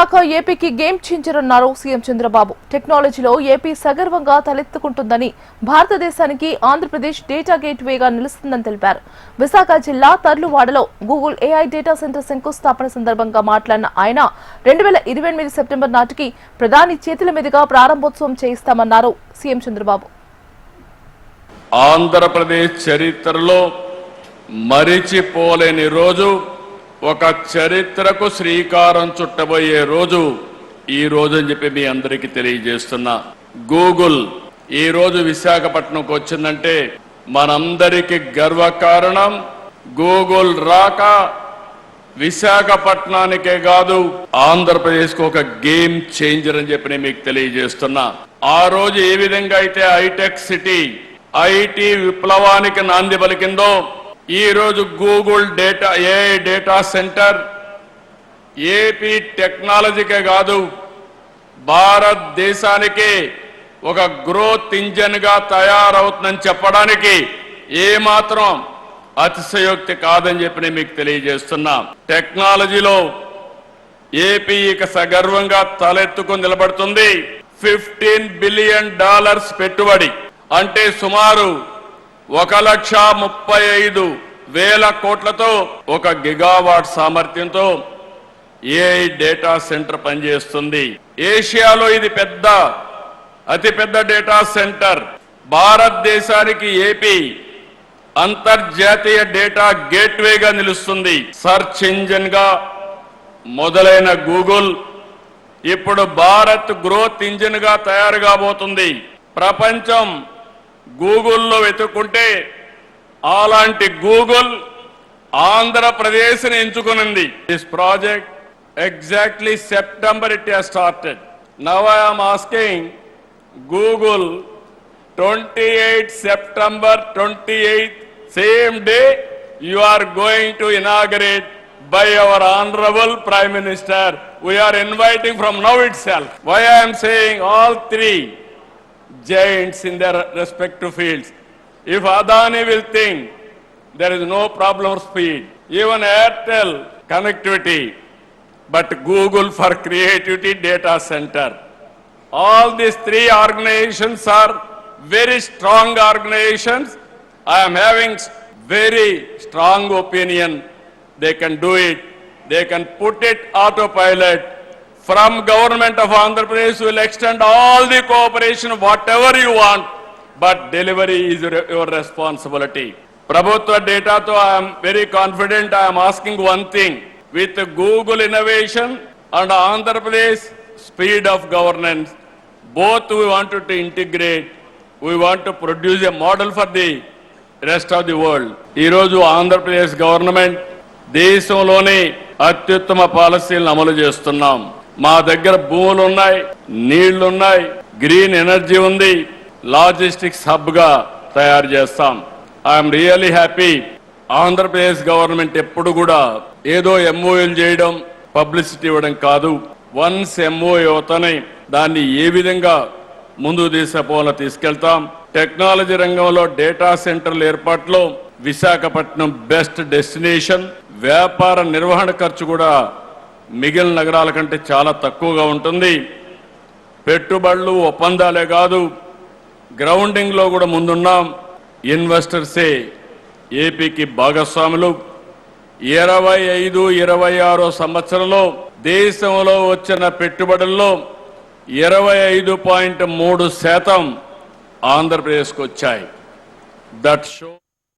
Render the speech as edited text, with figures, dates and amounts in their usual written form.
శాఖ ఏపీకి game changer అన్నారు సీఎం చంద్రబాబు. టెక్నాలజీలో ఏపీ సగర్వంగా తలెత్తుకుంటుందని, భారతదేశానికి ఆంధ్రప్రదేశ్ డేటా గేట్వేగా నిలుస్తుందని తెలిపారు. విశాఖ జిల్లా తర్లువాడలో గూగుల్ ఏఐ డేటా సెంటర్ శంకుస్థాపన సందర్భంగా మాట్లాడిన ఆయన 2028 సెప్టెంబర్ నాటికి ప్రధాని చేతుల మీదుగా ప్రారంభోత్సవం చేయిస్తామన్నారు సీఎం చంద్రబాబు. ఆంధ్రప్రదేశ్ చరిత్రలో మరిచిపోలేని రోజు, ఒక చరిత్రకు శ్రీకారం చుట్టబోయే రోజు ఈ రోజు అని చెప్పి మీ అందరికీ తెలియజేస్తున్నా. గూగుల్ ఈ రోజు విశాఖపట్నంకు వచ్చిందంటే మనందరికీ గర్వకారణం. గూగుల్ రాక విశాఖపట్నానికే కాదు, ఆంధ్రప్రదేశ్కు ఒక గేమ్ చేంజర్ అని చెప్పి మీకు తెలియజేస్తున్నా. ఆ రోజు ఏ విధంగా అయితే హైటెక్ సిటీ, ఐటీ విప్లవానికి నాంది పలికిందో, ఈ రోజు Google AI data centre AP టెక్నాలజీకే కాదు, భారతదేశానికి ఒక గ్రోత్ ఇంజన్ గా తయారవుతుందని చెప్పడానికి ఏమాత్రం అతిశయోక్తి కాదని చెప్పి మీకు తెలియజేస్తున్నా. టెక్నాలజీలో ఏపీ ఇక సగర్వంగా తలెత్తుకుని నిలబడుతుంది. $15 బిలియన్ పెట్టుబడి అంటే సుమారు 1,35,000 కోట్లతో 1 గిగావాట్ సామర్థ్యంతో ఏఐ డేటా సెంటర్ పనిచేస్తుంది. ఏషియాలో ఇది అతిపెద్ద డేటా సెంటర్. భారతదేశానికి ఏపీ అంతర్జాతీయ డేటా గేట్వేగా నిలుస్తుంది. సెర్చ్ ఇంజిన్ గా మొదలైన గూగుల్ ఇప్పుడు భారత్ గ్రోత్ ఇంజిన్ గా తయారు కాబోతుంది. ప్రపంచం గూగుల్లో వెతుక్కుంటే అలాంటి గూగుల్ ఆంధ్రప్రదేశ్ని ఎంచుకునింది. This project exactly September it has started. Now I am asking Google 28 September 28th, same day you are going to inaugurate by our honorable Prime Minister. We are inviting from now itself. Why I am saying all three giants in their respective fields. If Adani will think there is no problem of speed, even Airtel connectivity, but Google for creativity data center. All these three organizations are very strong organizations. I am having very strong opinion. They can do it. They can put it autopilot. From government of Andhra Pradesh will extend all the cooperation, whatever you want, but delivery is your responsibility. Prabhutva data, so I am very confident. I am asking one thing: with Google innovation and Andhra Pradesh speed of governance, both we wanted to integrate. We want to produce a model for the rest of the world. Ee roju Andhra Pradesh government దేశంలోనే అత్యుత్తమ పాలసీలను అమలు చేస్తున్నాం. మా దగ్గర భూములు ఉన్నాయి, నీళ్లున్నాయి, green energy ఉంది, లాజిస్టిక్స్ హబ్ గా తయారు చేస్తాం. I'm really happy. Andhra Pradesh government ఎప్పుడు కూడా ఏదో ఎంఓయూలు చేయడం, పబ్లిసిటీ ఇవ్వడం కాదు. వన్స్ ఎంఓయూ అవుతానే దాన్ని ఏ విధంగా ముందు తీసుకెళ్తాం. టెక్నాలజీ రంగంలో డేటా సెంటర్ల ఏర్పాటులో విశాఖపట్నం బెస్ట్ డెస్టినేషన్. వ్యాపార నిర్వహణ ఖర్చు కూడా మిగిలిన నగరాల కంటే చాలా తక్కువగా ఉంటుంది. పెట్టుబడులు, ఒప్పందాలే కాదు, గ్రౌండింగ్ లో కూడా ముందున్నాం. ఇన్వెస్టర్సే ఏపీకి భాగస్వాములు. 25-26 సంవత్సరంలో దేశంలో వచ్చిన పెట్టుబడుల్లో 25.3% ఆంధ్రప్రదేశ్కు వచ్చాయి. That show